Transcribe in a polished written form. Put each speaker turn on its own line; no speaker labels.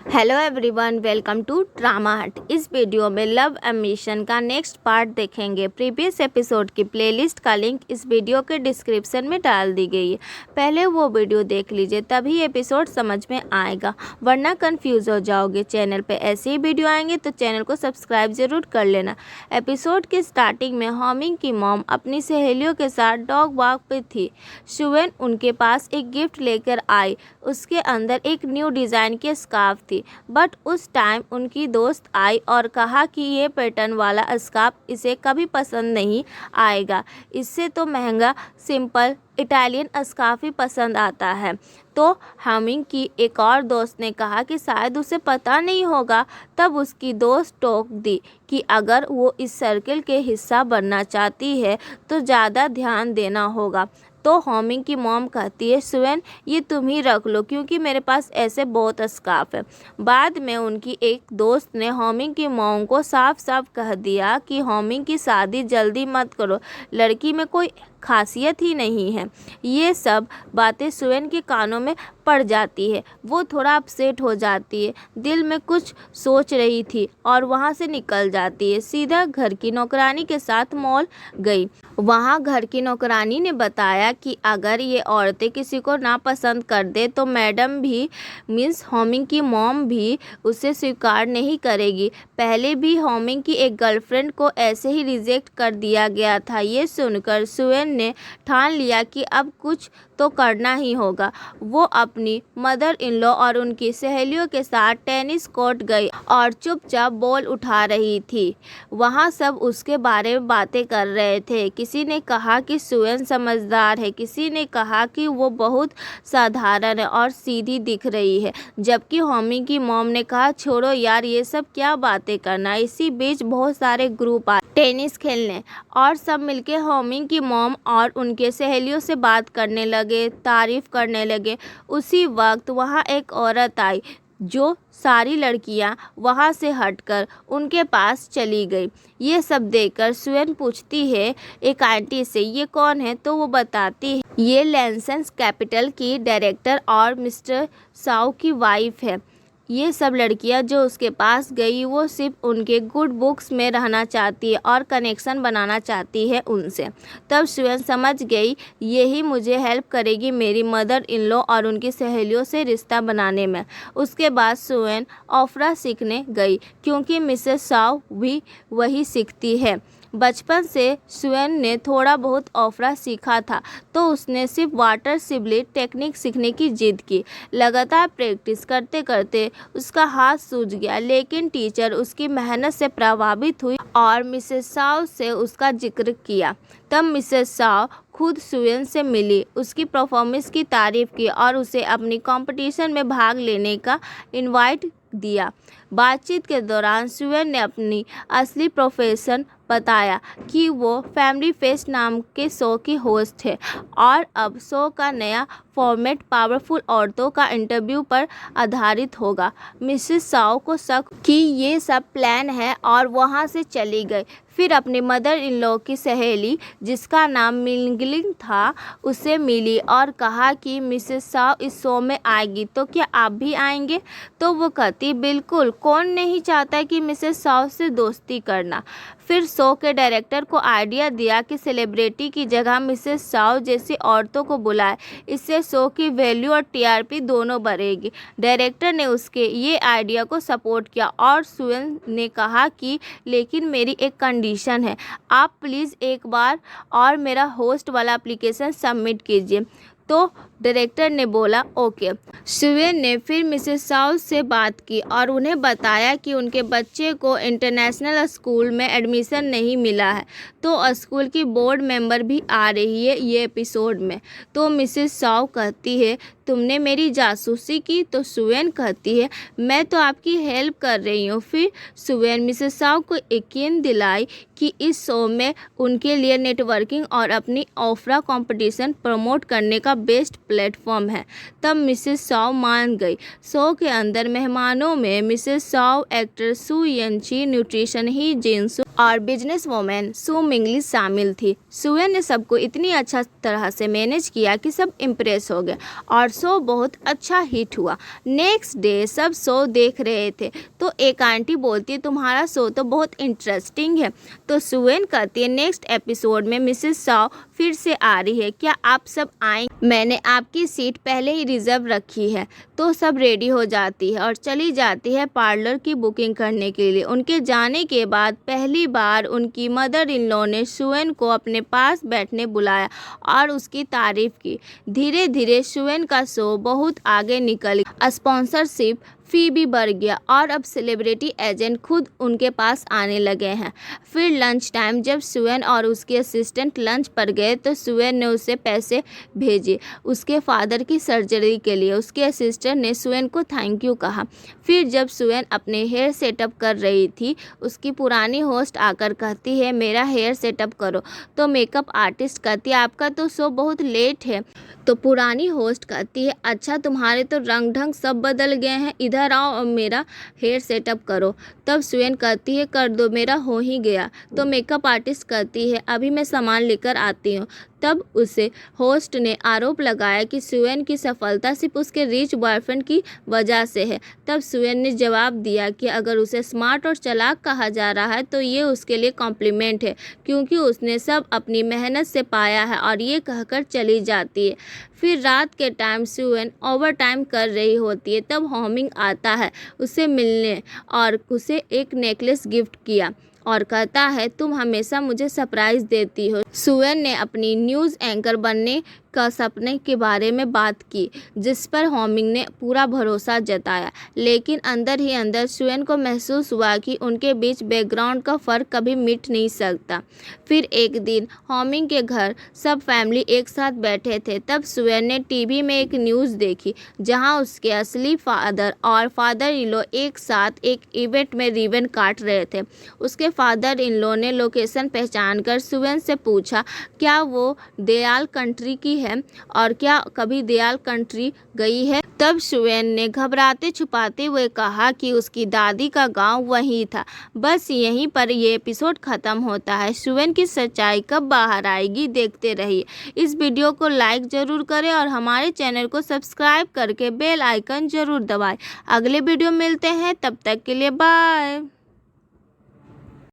Hello everyone, welcome to drama hut. इस video में love ambition का नेक्स्ट पार्ट देखेंगे। प्रीवियस एपिसोड की प्लेलिस्ट का लिंक इस वीडियो के डिस्क्रिप्शन में डाल दी गई है। पहले वो वीडियो देख लीजिए, तभी एपिसोड समझ में आएगा, वरना कंफ्यूज हो जाओगे। चैनल पे ऐसे ही वीडियो आएंगे तो चैनल को सब्सक्राइब जरूर कर लेना। एपिसोड के स्टार्टिंग में होमिंग की मॉम अपनी सहेलियों के साथ डॉग वॉक पे थी। सुवेन उनके पास एक गिफ्ट लेकर आई। उसके अंदर एक न्यू डिज़ाइन की स्कार्फ थी। बट उस टाइम उनकी दोस्त आई और कहा कि ये पैटर्न वाला स्कार्फ इसे कभी पसंद नहीं आएगा, इससे तो महंगा सिंपल इटालियन स्कार्फ ही पसंद आता है। तो हमिंग की एक और दोस्त ने कहा कि शायद उसे पता नहीं होगा। तब उसकी दोस्त टोक दी कि अगर वो इस सर्कल के हिस्सा बनना चाहती है तो ज़्यादा ध्यान देना होगा। तो होमिंग की मॉम कहती है, सुवेन ये तुम ही रख लो क्योंकि मेरे पास ऐसे बहुत स्कार्फ है। बाद में उनकी एक दोस्त ने होमिंग की मॉम को साफ साफ कह दिया कि होमिंग की शादी जल्दी मत करो, लड़की में कोई खासियत ही नहीं है। ये सब बातें सुवेन के कानों में पड़ जाती है। वो थोड़ा अपसेट हो जाती है, दिल में कुछ सोच रही थी और वहाँ से निकल जाती है। सीधा घर की नौकरानी के साथ मॉल गई। वहाँ घर की नौकरानी ने बताया कि अगर ये औरतें किसी को नापसंद कर दे तो मैडम भी मीन्स होमिंग की मॉम भी उसे स्वीकार नहीं करेगी। पहले भी होमिंग की एक गर्लफ्रेंड को ऐसे ही रिजेक्ट कर दिया गया था। ये सुनकर सुवेन ने ठान लिया कि अब कुछ तो करना ही होगा। वो अपनी मदर इन लॉ और उनकी सहेलियों के साथ टेनिस कोर्ट गई और चुपचाप बॉल उठा रही थी। वहाँ सब उसके बारे में बातें कर रहे थे। किसी ने कहा कि सुवेन समझदार है, किसी ने कहा कि वो बहुत साधारण है और सीधी दिख रही है, जबकि होमी की मॉम ने कहा छोड़ो यार ये सब क्या बातें करना। इसी बीच बहुत सारे ग्रुप आए टेनिस खेलने और सब मिलके होमी की मॉम और उनके सहेलियों से बात करने लगे, तारीफ करने लगे। उसी वक्त वहाँ एक औरत आई जो सारी लड़कियां वहां से हटकर उनके पास चली गई। ये सब देखकर सुवेन पूछती है एक आंटी से, ये कौन है? तो वो बताती है ये लेंसेंस कैपिटल की डायरेक्टर और मिस्टर साउ की वाइफ है। ये सब लड़कियां जो उसके पास गई वो सिर्फ उनके गुड बुक्स में रहना चाहती है और कनेक्शन बनाना चाहती है उनसे। तब सुवेन समझ गई यही मुझे हेल्प करेगी मेरी मदर इन लॉ और उनकी सहेलियों से रिश्ता बनाने में। उसके बाद सुवेन ओपेरा सीखने गई क्योंकि मिसेस साउ भी वही सीखती है। बचपन से सुवेन ने थोड़ा बहुत ओपेरा सीखा था तो उसने सिर्फ वाटर सिबलिट टेक्निक सीखने की जिद की। लगातार प्रैक्टिस करते करते उसका हाथ सूज गया, लेकिन टीचर उसकी मेहनत से प्रभावित हुई और मिसेस साउ से उसका जिक्र किया। तब मिसेस साउ खुद सुवेन से मिली, उसकी परफॉर्मेंस की तारीफ की और उसे अपनी कंपटीशन में भाग लेने का इनवाइट दिया। बातचीत के दौरान सुवेन ने अपनी असली प्रोफेशन बताया कि वो फैमिली फेस्ट नाम के शो की होस्ट है और अब शो का नया फॉर्मेट पावरफुल औरतों का इंटरव्यू पर आधारित होगा। मिसेस साउ को शक कि ये सब प्लान है और वहाँ से चली गई। फिर अपनी मदर इन लॉ की सहेली जिसका नाम मिंगलिंग था उसे मिली और कहा कि मिसेस साउ इस शो में आएगी तो क्या आप भी आएंगे? तो वो कहती बिल्कुल, कौन नहीं चाहता कि मिसेस साउ से दोस्ती करना। फिर शो के डायरेक्टर को आइडिया दिया कि सेलिब्रिटी की जगह मिसेस साउ जैसी औरतों को बुलाए, इससे शो की वैल्यू और टीआरपी दोनों बढ़ेगी। डायरेक्टर ने उसके ये आइडिया को सपोर्ट किया और सुवेन ने कहा कि लेकिन मेरी एक कंडीशन है, आप प्लीज़ एक बार और मेरा होस्ट वाला एप्लीकेशन सबमिट कीजिए। तो डायरेक्टर ने बोला ओके। सुवेन ने फिर मिसेस साउ से बात की और उन्हें बताया कि उनके बच्चे को इंटरनेशनल स्कूल में एडमिशन नहीं मिला है, तो स्कूल की बोर्ड मेंबर भी आ रही है ये एपिसोड में। तो मिसेस साउ कहती है तुमने मेरी जासूसी की? तो सुवेन कहती है मैं तो आपकी हेल्प कर रही हूँ। फिर सुवेन मिसेस साउ को यकीन दिलाई कि इस शो में उनके लिए नेटवर्किंग और अपनी ओपेरा कंपटीशन प्रमोट करने का बेस्ट प्लेटफॉर्म है। तब मिसेस शाओ मान गई। शो के अंदर मेहमानों में मिसेस शाओ, एक्टर सू यनची, न्यूट्रिशन ही जिनसू और बिजनेस वोमेन सू मिंगली शामिल थी। सुएन ने सबको इतनी अच्छा तरह से मैनेज किया कि सब इम्प्रेस हो गए और शो बहुत अच्छा हिट हुआ। नेक्स्ट डे सब शो देख रहे थे तो एक आंटी बोलती है, तुम्हारा शो तो बहुत इंटरेस्टिंग है। तो सुएन कहती है, नेक्स्ट एपिसोड में मिसेस शाओ फिर से आ रही है, क्या आप सब आएंगे? मैंने आपकी सीट पहले ही रिजर्व रखी है। तो सब रेडी हो जाती है और चली जाती है पार्लर की बुकिंग करने के लिए। उनके जाने के बाद पहली बार उनकी मदर इन लॉ ने सुएन को अपने पास बैठने बुलाया और उसकी तारीफ की। धीरे धीरे सुएन का शो बहुत आगे निकल गया, स्पॉन्सरशिप फी भी बढ़ गया और अब सेलिब्रिटी एजेंट खुद उनके पास आने लगे हैं। फिर लंच टाइम जब सुएन और उसके असिस्टेंट लंच पर गए तो सुएन ने उसे पैसे भेजे उसके फादर की सर्जरी के लिए। उसके असिस्टेंट ने सुएन को थैंक यू कहा। फिर जब सुएन अपने हेयर सेटअप कर रही थी, उसकी पुरानी होस्ट आकर कहती है, मेरा हेयर सेटअप करो। तो मेकअप आर्टिस्ट कहती है, आपका तो शो बहुत लेट है। तो पुरानी होस्ट कहती है, अच्छा तुम्हारे तो रंग ढंग सब बदल गए हैं, इधर आओ और मेरा हेयर सेटअप करो। तब सुएन कहती है, कर दो, मेरा हो ही गया। तो मेकअप आर्टिस्ट कहती है, अभी मैं सामान लेकर आती हूँ। तब उसे होस्ट ने आरोप लगाया कि सुएन की सफलता सिर्फ उसके रिच बॉयफ्रेंड की वजह से है। तब सुएन ने जवाब दिया कि अगर उसे स्मार्ट और चालाक कहा जा रहा है तो ये उसके लिए कॉम्प्लीमेंट है, क्योंकि उसने सब अपनी मेहनत से पाया है, और ये कहकर चली जाती है। फिर रात के टाइम सुएन ओवर टाइम कर रही होती है। तब होमिंग आता है उसे मिलने और उसे एक नेकलेस गिफ्ट किया और कहता है, तुम हमेशा मुझे सरप्राइज देती हो। सुएन ने अपनी न्यूज़ एंकर बनने का सपने के बारे में बात की, जिस पर होमिंग ने पूरा भरोसा जताया। लेकिन अंदर ही अंदर सुएन को महसूस हुआ कि उनके बीच बैकग्राउंड का फ़र्क कभी मिट नहीं सकता। फिर एक दिन होमिंग के घर सब फैमिली एक साथ बैठे थे। तब सुएन ने टीवी में एक न्यूज़ देखी जहां उसके असली फादर और फादर इन लॉ एक साथ एक इवेंट में रिबन काट रहे थे। उसके फादर इन लॉ ने लोकेशन पहचान कर सुएन से पूछा, क्या वो दयाल कंट्री की है और क्या कभी दयाल कंट्री गई है? तब सुएन ने घबराते छुपाते हुए कहा कि उसकी दादी का गांव वहीं था। बस यहीं पर ये एपिसोड ख़त्म होता है। सुएन की सच्चाई कब बाहर आएगी, देखते रहिए। इस वीडियो को लाइक ज़रूर करें और हमारे चैनल को सब्सक्राइब करके बेल आइकन ज़रूर दबाएं। अगले वीडियो मिलते हैं, तब तक के लिए बाय।